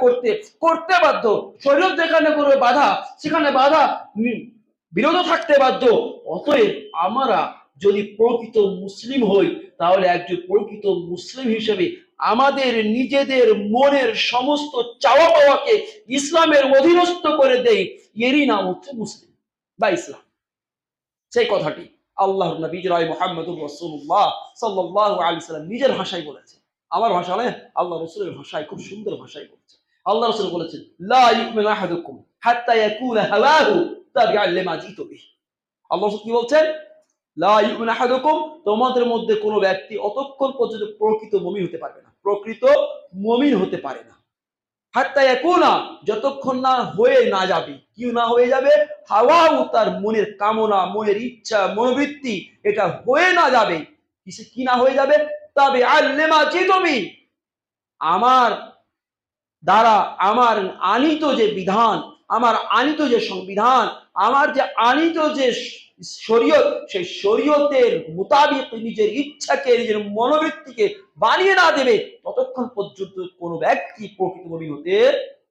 হবে করতে বাধ্য। শরীয়ত যেখানে করবে বাধা, সেখানে বাধা বিরত থাকতে বাধ্য। অতএব আমরা যদি প্রকৃত মুসলিম হই, তাহলে একজন প্রকৃত মুসলিম হিসেবে আমাদের নিজেদের মনের সমস্ত চাওয়া পাওয়াকে ইসলামের অধীনস্থ করে দেই, এরই নাম হচ্ছে মুসলিম বা ইসলাম। সেই কথাটি আল্লাহর নবী জনাব মুহাম্মদুর রাসূলুল্লাহ সাল্লাল্লাহু আলাইহি সাল্লাম নিজের ভাষায় বলেছেন। আমার ভাষা নয়, আল্লাহ রাসূলের ভাষায়, খুব সুন্দর ভাষায় বলেছেন। আল্লাহ রাসূল বলেছেন, লা ইউমিনু আহাদুকুম হাত্তা ইয়াকুনা হাওয়াহু তাবিআন লিমা জিতু বিহি। আল্লাহ রাসূল কি বলছেন? লা ইউমিনু আহাদুকুম, তোমাদের মধ্যে কোনো ব্যক্তি অতক্ষণ পর্যন্ত প্রকৃত মুমিন হতে পারবে না, প্রকৃত মুমিন হতে পারে না। হাত্তা ইয়াকুনা, যতক্ষণ না হয়ে না যাবে, কি না হয়ে যাবে? হাওয়াউ, তার মনের কামনা, মনের ইচ্ছা, মনোবৃত্তি, এটা হয়ে না যাবে। কিসে কি না হয়ে যাবে? তবে আল্লেমা জিতবি, আমার দ্বারা আমার আনিত যে বিধান, আমার আনিত যে সংবিধান, আমার যে আনিত যে শরীয়ত, সেই শরীয়তের মোতাবিক নিজের ইচ্ছাকে, নিজের মনোবৃত্তিকে বানিয়ে না দেবে, ততক্ষণ পর্যন্ত কোনো ব্যক্তি প্রকৃত মুমিন হতে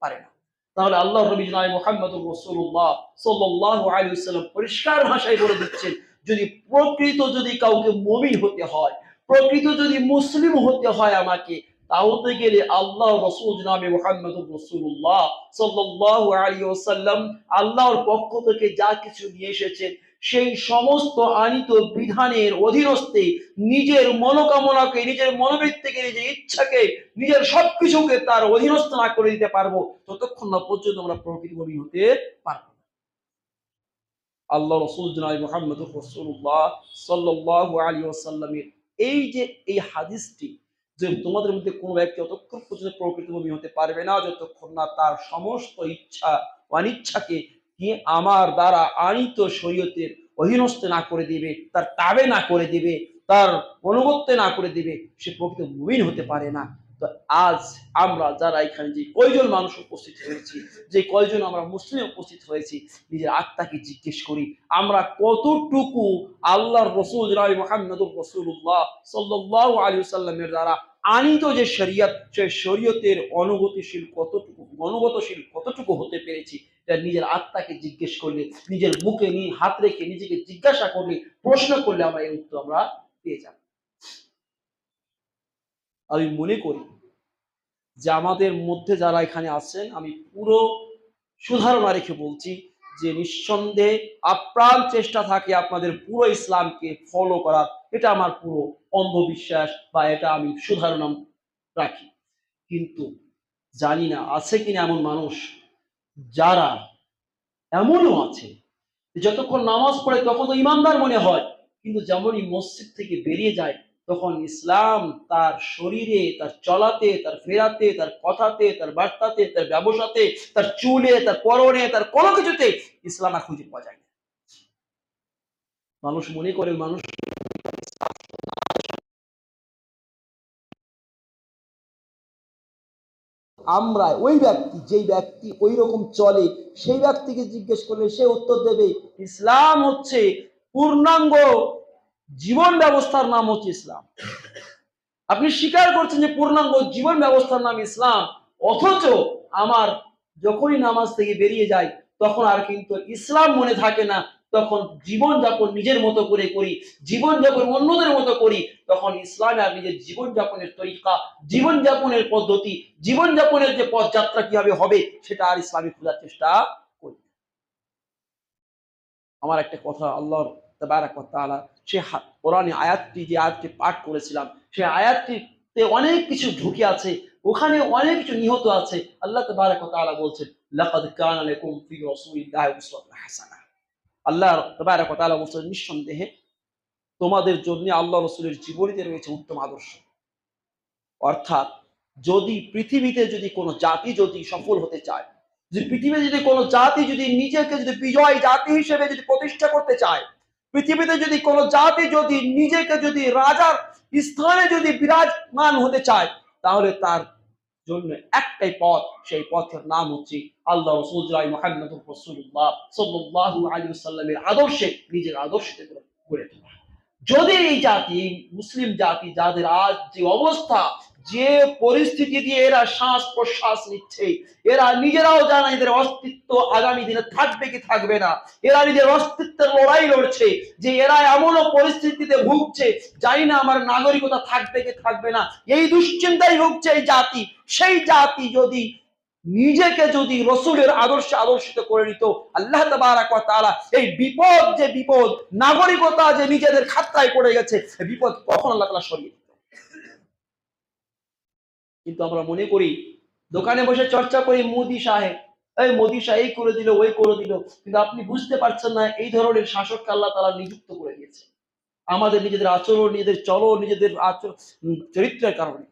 পারে না। তাহলে আল্লাহ নবী জনাব মুহাম্মদুর রাসূলুল্লাহ সাল্লাল্লাহু আলাইহি ওয়াসাল্লাম পরিষ্কার ভাষায় বলে দিচ্ছেন, যদি প্রকৃত যদি কাউকে মুমিন হতে হয়, প্রকৃত যদি মুসলিম হতে হয় আমাকে, তাহলে গেলে আল্লাহ রাসূল জনাব মুহাম্মদুর রাসূলুল্লাহ সাল্লাল্লাহু আলাইহি ওয়াসাল্লাম আল্লাহর পক্ষ থেকে যা কিছু নিয়ে এসেছেন, সেই সমস্ত আনিত বিধানের অধীনস্থে নিজের মনোকামনাকে, নিজের মনোবৃত্তিকে, নিজের ইচ্ছাকে, নিজের সবকিছুকে তার অধীনস্থ না করে দিতে পারবো, ততক্ষণ না পর্যন্ত আমরা প্রকৃত মুমিন হতে পারবো না। আল্লাহ রাসূল জনাব মুহাম্মদুর রাসূলুল্লাহ সাল্লাল্লাহু আলাইহি ওয়াসাল্লামের এই হাদিসটি, যে তোমাদের মধ্যে কোনো ব্যক্তি ততক্ষণ পর্যন্ত প্রকৃত মুমিন হতে পারবে না যতক্ষণ না তার সমস্ত ইচ্ছা অনিচ্ছাকে নিয়ে আমার দ্বারা আনিত শরীয়তের অধীনস্থ না করে দিবে, তার তাবে না করে দিবে, তার অনুগত্য না করে দিবে, সে প্রকৃত মুমিন হতে পারে না। তো আজ আমরা যারা এখানে যে কয়জন মানুষ উপস্থিত হয়েছি, যে কয়জন আমরা মুসলিম উপস্থিত হয়েছি, নিজের আত্মাকে জিজ্ঞেস করি, আমরা কতটুকু আল্লাহর রাসূল জনাব মুহাম্মদুর রাসূলুল্লাহ সাল্লাল্লাহু আলাইহি ওয়াসাল্লামের দ্বারা আনিত যে শরীয়ত, সেই শরীয়তের অনুগতশীল কতটুকু হতে পেরেছি, এটা নিজের আত্মাকে জিজ্ঞেস করলে, নিজের বুকে নিয়ে হাত রেখে নিজেকে জিজ্ঞাসা করলে, প্রশ্ন করলে আমরা এই উত্তর আমরা পেয়ে যাব। আমি মনে করি যে আমাদের মধ্যে যারা এখানে আছেন, আমি পুরো সুধারণা রেখে বলছি যে নিঃসন্দেহে আপ্রাণ চেষ্টা থাকে আপনাদের পুরো ইসলামকে ফলো করার। এটা আমার পুরো অন্ধবিশ্বাস বা এটা আমি সুধারণা রাখি। কিন্তু জানি না আছে কিনা এমন মানুষ যারা, এমনও আছে যতক্ষণ নামাজ পড়ে তখন তো ইমানদার মনে হয়, কিন্তু যেমনই মসজিদ থেকে বেরিয়ে যায় তখন ইসলাম তার শরীরে, তার চলাতে, তার ফেরাতে, তার কথাতে, তার বার্তাতে, তার ব্যবসাতে, তার চুলে, তার পরনে, তার কোনো কিছুতে ইসলাম আর খুঁজে পাওয়া যায় না। মানুষ মনে করে মানুষ আমরা ওই ব্যক্তি, যেই ব্যক্তি ওই রকম চলে, সেই ব্যক্তিকে জিজ্ঞেস করলে সে উত্তর দেবে ইসলাম হচ্ছে পূর্ণাঙ্গ জীবন ব্যবস্থার নাম হচ্ছে ইসলাম। আপনি স্বীকার করছেন যে পূর্ণাঙ্গ জীবন ব্যবস্থার নাম ইসলাম, অথচ আমার যখনই নামাজ থেকে বেরিয়ে যায় তখন আর কিন্তু ইসলাম মনে থাকে না, তখন জীবন যাপন নিজের মতো করে করি, জীবন যাপন অন্যদের মতো করি, তখন ইসলাম আর নিজের জীবন যাপনের তরিকা, জীবন যাপনের পদ্ধতি, জীবন যাপনের যে পথযাত্রা কিভাবে হবে, সেটা আর ইসলামে খোঁজার চেষ্টা করি। আমার একটা কথা, আল্লাহর তাবারাক ওয়া তাআলা সে কোরআনে আয়াতটি, যে আয়াতটি পাঠ করেছিলাম, সেই আয়াতটিতে অনেক কিছু ঢুকে আছে, ওখানে অনেক কিছু নিহত আছে। আল্লাহ তাবারাক ওয়া তাআলা বলছেন, লাকাদ কানা লাকুম ফি রাসূলিল্লাহি উসওয়াতুন হাসানাহ। আল্লাহ তাবারাক ওয়া তাআলা বলছেন, নিঃসন্দেহে তোমাদের জন্য আল্লাহ রাসূলের জীবনীতে রয়েছে উত্তম আদর্শ। অর্থাৎ যদি পৃথিবীতে যদি কোনো জাতি যদি সফল হতে চায়, যে পৃথিবীতে যদি কোনো জাতি যদি নিজেকে যদি বিজয় জাতি হিসেবে যদি প্রতিষ্ঠা করতে চায়, পৃথিবীতে যদি কোনো জাতি যদি নিজেকে যদি রাজার স্থানে যদি বিরাজমান হতে চায়, তাহলে তার জন্য একটাই পথ, সেই পথের নাম হচ্ছে আল্লাহ রাসূল মুহাম্মদুর রাসূলুল্লাহ সাল্লাল্লাহু আলাইহি ওয়াসাল্লামের আদর্শে নিজের আদর্শকে গড়ে তোলা। যদি এই জাতি, মুসলিম জাতি, যাদের আজ যে অবস্থা, যে পরিস্থিতি দিয়ে এরা শ্বাস প্রশ্বাস নিচ্ছে, এরা নিজেরাও জানে এদের অস্তিত্ব আগামী দিনে থাকবে কি থাকবে না। এরা নিজের অস্তিত্বের লড়াই লড়ছে, যে এরা এমনও পরিস্থিতিতে ভুগছে, জানি না আমার নাগরিকতা থাকবে কি থাকবে না। এই দুশ্চিন্তাই ভুগছে এই জাতি। সেই জাতি যদি নিজেকে যদি রসুলের আদর্শে আদর্শিত করে নিত, আল্লাহ তাবারাক ওয়া তাআলা এই বিপদ, যে বিপদ নাগরিকতা যে নিজেদের খাতায় পড়ে গেছে, বিপদ কখন আল্লাহ তাআলা সরিয়ে দিত। কিন্তু আমরা মনে করি, দোকানে বসে চর্চা করি, মোদি সাহেব, এই মোদি সাহেব এই করে দিল ওই করে দিল, কিন্তু আপনি বুঝতে পারছেন না এই ধরনের শাসককে আল্লাহ তাআলা নিযুক্ত করে দিয়েছে আমাদের নিজেদের আচরণ, নিজেদের চলন, নিজেদের আচরণ চরিত্রের কারণে।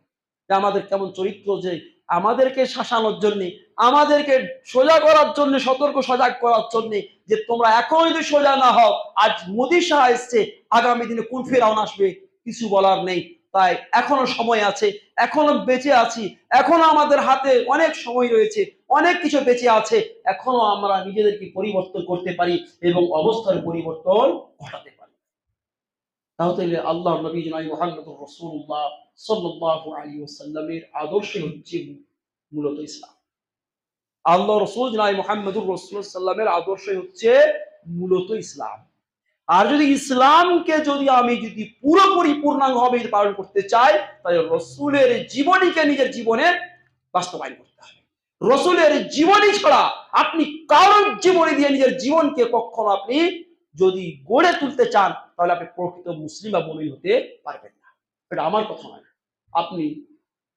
আমাদের কেমন চরিত্র, যে আমাদেরকে শাসানোর জন্য, আমাদেরকে সোজা করার জন্য, সতর্ক সজাগ করার জন্য, যে তোমরা এখন যদি সোজা না হও, আজ মোদি শাহ এসছে, আগামী দিনে কোন ফেরাউন আসবে কিছু বলার নেই। তাই এখনো সময় আছে, এখনো বেঁচে আছি, এখনো আমাদের হাতে অনেক সময় রয়েছে, অনেক কিছু বেঁচে আছে, এখনো আমরা নিজেদেরকে পরিবর্তন করতে পারি এবং অবস্থার পরিবর্তন ঘটাতে পারি। তাহলে আল্লাহ নবী জনাব মুহাম্মদুর রাসূলুল্লাহ সাল্লাল্লাহু আলাইহি ওয়াসাল্লামের আদর্শ হচ্ছে মূলত ইসলাম। আল্লাহ রাসূল জনাব মুহাম্মদুর রাসূলুল্লাহ সাল্লামের আদর্শ হচ্ছে মূলত ইসলাম। আর যদি ইসলামকে আমি পুরোপুরি পূর্ণাঙ্গভাবে পালন করতে চাই, তাহলে রাসূলের জীবনীকে নিজের জীবনে বাস্তবায়ন করতে হবে। রাসূলের জীবনী ছাড়া আপনি কারোর জীবনী দিয়ে নিজের জীবনকে কখনো আপনি যদি গড়ে তুলতে চান, তাহলে আপনি প্রকৃত মুসলিম বা মুমিন হতে পারবেন না। এটা আমার কথা নয়। আপনি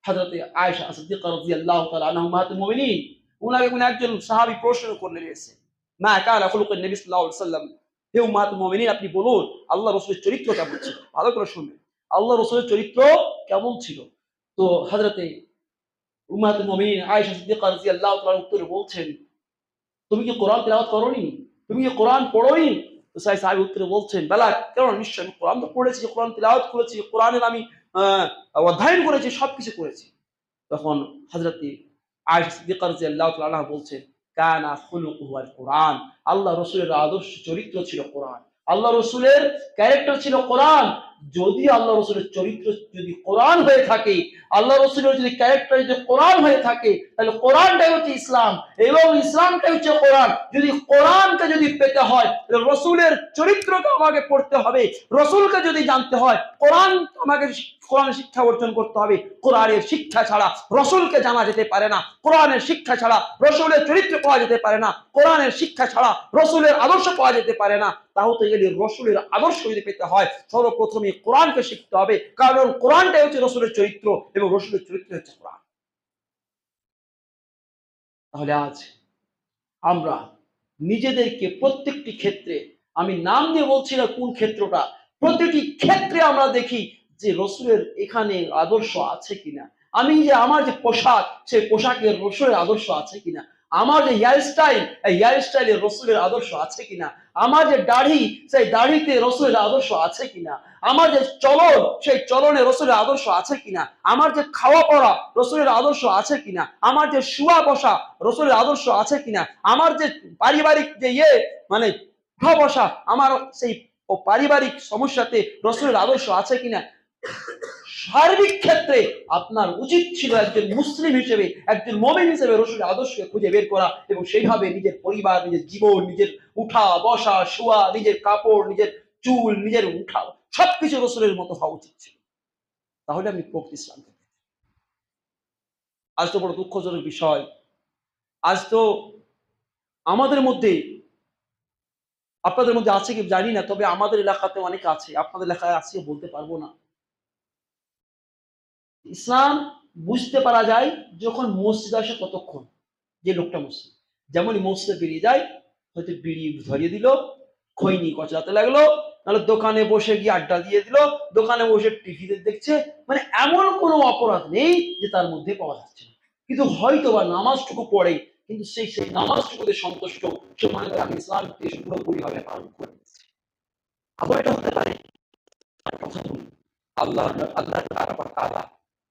হযরতে আয়েশা সিদ্দিকা রাদিয়াল্লাহু তাআলা আনহা উম্মাহাতুল মুমিনিন, উনাকে একজন সাহাবী প্রশ্ন করলেন, এসে মা কানা খুলুকুন নবী সাল্লাল্লাহু আলাইহি ওয়াসাল্লাম, হে উম্মাহাতুল মুমিনিন, আপনি বলুন আল্লাহ রাসূলের চরিত্র কেমন ছিল। ভালো করে শুনবেন, আল্লাহ রাসূলের চরিত্র কেমন ছিল। তো হযরতে উম্মাহাতুল মুমিনিন আয়েশা সিদ্দিকা রাদিয়াল্লাহু তাআলা উত্তরে বলছেন, তুমি কি কোরআন তেলাওয়াত করোনি, তুমি কি কোরআন পড়োনি? তো সাহাবী উত্তরে বলছেন, বেলা কেন, নিশ্চয় আমি কোরআন তো পড়েছি, কোরআন তেলাওয়াত করেছি, কোরআনের আমি অধ্যয়ন করেছি, সবকিছু করেছি। তখন হযরতে আয়েশা সিদ্দিকা রাদিয়াল্লাহু তাআলা আনহা বলছেন, কানা খুলুকুহু আল কোরআন, আল্লাহ রাসূলের আদর্শ চরিত্র ছিল কোরআন, আল্লাহ রাসূলের ক্যারেক্টার ছিল কোরআন। যদি আল্লাহ রাসূলের চরিত্র যদি কোরআন হয়ে থাকে, আল্লাহ রাসূলের যদি ক্যারেক্টার যদি কোরআন হয়ে থাকে, তাহলে কোরআনটাই হচ্ছে ইসলাম এবং ইসলামটাই হচ্ছে কোরআন। যদি কোরআনকে যদি পেতে হয়, তাহলে রাসূলের চরিত্রকে আমাকে পড়তে হবে, রাসূলকে যদি জানতে হয়, কোরআন আমাকে কোরআনের শিক্ষা অর্জন করতে হবে। কোরআনের শিক্ষা ছাড়া রাসূলকে জানা যেতে পারে না, কোরআনের শিক্ষা ছাড়া রাসূলের চরিত্র পাওয়া যেতে পারে না, কোরআনের শিক্ষা ছাড়া রাসূলের আদর্শ পাওয়া যেতে পারে না। তাহলে গেলে রাসূলের আদর্শ যদি পেতে হয়, সর্বপ্রথমে কোরআনকে শিখতে হবে, কারণ কোরআনটাই হচ্ছে রাসূলের চরিত্র এবং রাসূলের চরিত্র হচ্ছে কোরআন। তাহলে আজ আমরা নিজেদেরকে প্রত্যেকটি ক্ষেত্রে, আমি নাম দিয়ে বলছি না কোন ক্ষেত্রটা, প্রতিটি ক্ষেত্রে আমরা দেখি যে রাসূলের এখানে আদর্শ আছে কিনা। আমি যে আমার যে পোশাক, সেই পোশাকের রাসূলের আদর্শ আছে কিনা। আমার যে হেয়ার স্টাইল, এই হেয়ার স্টাইলে রাসূলের আদর্শ আছে কিনা। আমার যে দাড়ি, সেই দাড়িতে রাসূলের আদর্শ আছে কিনা। আমার যে চলন, সেই চলনে রাসূলের আদর্শ আছে কিনা। আমার যে খাওয়া পড়া, রাসূলের আদর্শ আছে কিনা। আমার যে শুয়া বসা, রাসূলের আদর্শ আছে কিনা। আমার যে পারিবারিক যে মানে উঠা বসা, আমার সেই পারিবারিক সমস্যাতে রাসূলের আদর্শ আছে কিনা। সার্বিক ক্ষেত্রে আপনার উচিত ছিল একজন মুসলিম হিসেবে, একজন মুমিন হিসেবে রাসূলের আদর্শকে খুঁজে বের করা এবং সেইভাবে নিজের পরিবার, নিজের জীবন, নিজের উঠা বসা, শোয়া, নিজের কাপড়, নিজের চুল, নিজের উঠা সবকিছু রাসূলের মতো হওয়া উচিত ছিল। তাহলে আমি প্রকৃত ইসলামকে পেতাম। আজ তো বড় দুঃখজনক বিষয়, আজ তো আমাদের মধ্যে, আপনাদের মধ্যে আছে কি জানি না, তবে আমাদের এলাকাতে অনেক আছে, আপনাদের এলাকায় আছে বলতে পারবো না। ইসলাম বুঝতে পারা যায় যখন মসজিদ আসে ততক্ষণ, যে লোকটা মুসলিম। যেমনই মসজিদে বেরিয়ে যায়, হয়তো বিড়ি ধরিয়ে দিল, খৈনি কচলাতে লাগলো, নাহলে দোকানে বসে গিয়ে আড্ডা দিয়ে দিল, দোকানে বসে টিভিতে দেখছে, মানে এমন কোনো অপরাধ নেই যে তার মধ্যে পাওয়া যাচ্ছে না। কিন্তু হয়তো বা নামাজটুকু পড়ে, কিন্তু সেই নামাজটুকুতে সন্তুষ্ট, সে মনে করে আমি ইসলাম পুরোপুরি ভাবে পালন করে নিচ্ছি। আবার এটা হতে পারে, আল্লাহ আল্লাহ তাআলা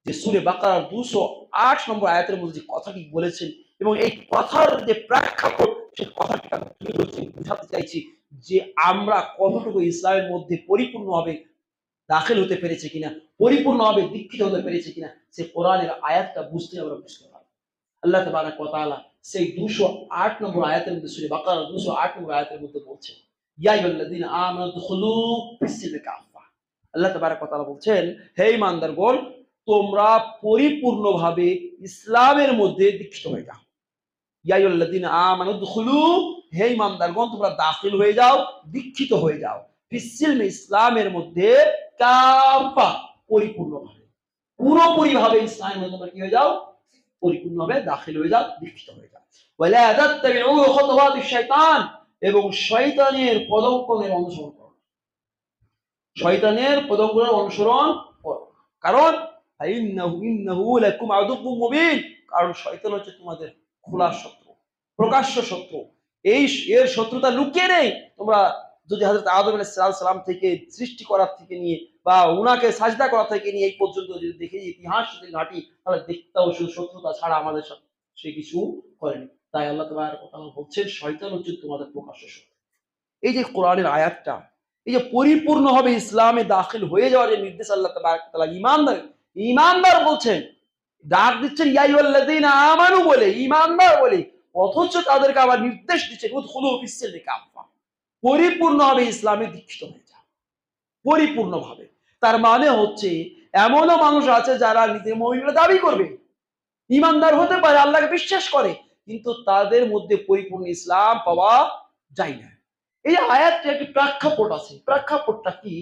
যে সূরা বাকারার 208 নম্বর আয়াতের মধ্যে যে কথাটি বলেছেন, এবং এই কথার যে প্রেক্ষাপট, সেই কথাটি আমি তুলে ধরছি, বোঝাতে চাইছি যে আমরা কতটুকু ইসলামের মধ্যে পরিপূর্ণভাবে দাখিল হতে পেরেছে কিনা, পরিপূর্ণভাবে দীক্ষিত হতে পেরেছে কিনা, সে কোরআনের আয়াতটা বুঝতে আমরা বুঝতে পারবো। আল্লাহ তাবারক ওয়া তাআলা সেই 208 নম্বর আয়াতের মধ্যে, সূরা বাকারা 208 নম্বর আয়াতের মধ্যে বলছেন, ইয়া আইয়ুহাল্লাযীনা আমানু দুখুলু ফিস-সিলমি কাফা। আল্লাহ তাবারক ওয়া তাআলা বলছেন, হে ঈমানদারগণ, তোমরা পরিপূর্ণভাবে ইসলামের মধ্যে দীক্ষিত হয়ে যাও। ইয়া আইয়ুহাল্লাযীনা আমানু দুখুলু, হে ঈমানদারগণ, তোমরা দাখিল হয়ে যাও, দীক্ষিত হয়ে যাও, ফিস-সিলমি, ইসলামের মধ্যে, কাফা, পরিপূর্ণভাবে, পুরোপুরিভাবে ইসলামের মধ্যে তোমরা কি হয়ে যাও, পরিপূর্ণভাবে দাখিল হয়ে যাও, দীক্ষিত হয়ে যাও। ওয়ালা তাত্তাবিউ খুতুওয়াতিশ শাইতান, এবং শয়তানের পদঙ্কনের অনুসরণ করো, শয়তানের পদঙ্কনের অনুসরণ করো। কারণ ইন্নাহু লাকুম আদুউম মুবিন, কারণ শয়তান হচ্ছে তোমাদের খোলা শত্রু, প্রকাশ্য শত্রু। এর শত্রুতা লুকিয়ে নেই। তোমরা যদি হযরত আদম আলাইহিস সালাম থেকে সৃষ্টি করার থেকে নিয়ে বা উনাকে সাজদা করা থেকে নিয়ে এই পর্যন্ত যদি দেখি ইতিহাস যদি ঘাঁটি, তাহলে দেখতেও শুধু শত্রুতা ছাড়া আমাদের সাথে সে কিছু করেনি। তাই আল্লাহ তাবারক ওয়া তাআলা বলছেন, শয়তান হচ্ছে তোমাদের প্রকাশ্য শত্রু। এই যে কোরআনের আয়াতটা, এই যে পরিপূর্ণভাবে ইসলামে দাখিল হয়ে যাওয়ার যে নির্দেশ আল্লাহ তাবারক ওয়া তাআলা ঈমানদার বলছেন, ডাক দিচ্ছেন ইয়া আইয়ুহাল্লাযীনা আমানু বলে, ঈমানদার বলে, অথচ তাদেরকে আবার নির্দেশ দিচ্ছেন উদখুলু ফিস-সিলমি কাফা, পরিপূর্ণভাবে ইসলামে দীক্ষিত হয়ে যাও, পরিপূর্ণভাবে। তার মানে হচ্ছে এমনও মানুষ আছে যারা নিজের মুমিন বলে দাবি করবে, ঈমানদার হতে পারে, আল্লাহকে বিশ্বাস করে, কিন্তু তাদের মধ্যে পরিপূর্ণ ইসলাম পাওয়া যায় না। এই আয়াতটা একটি প্রেক্ষাপট আছে। প্রেক্ষাপটটা কি?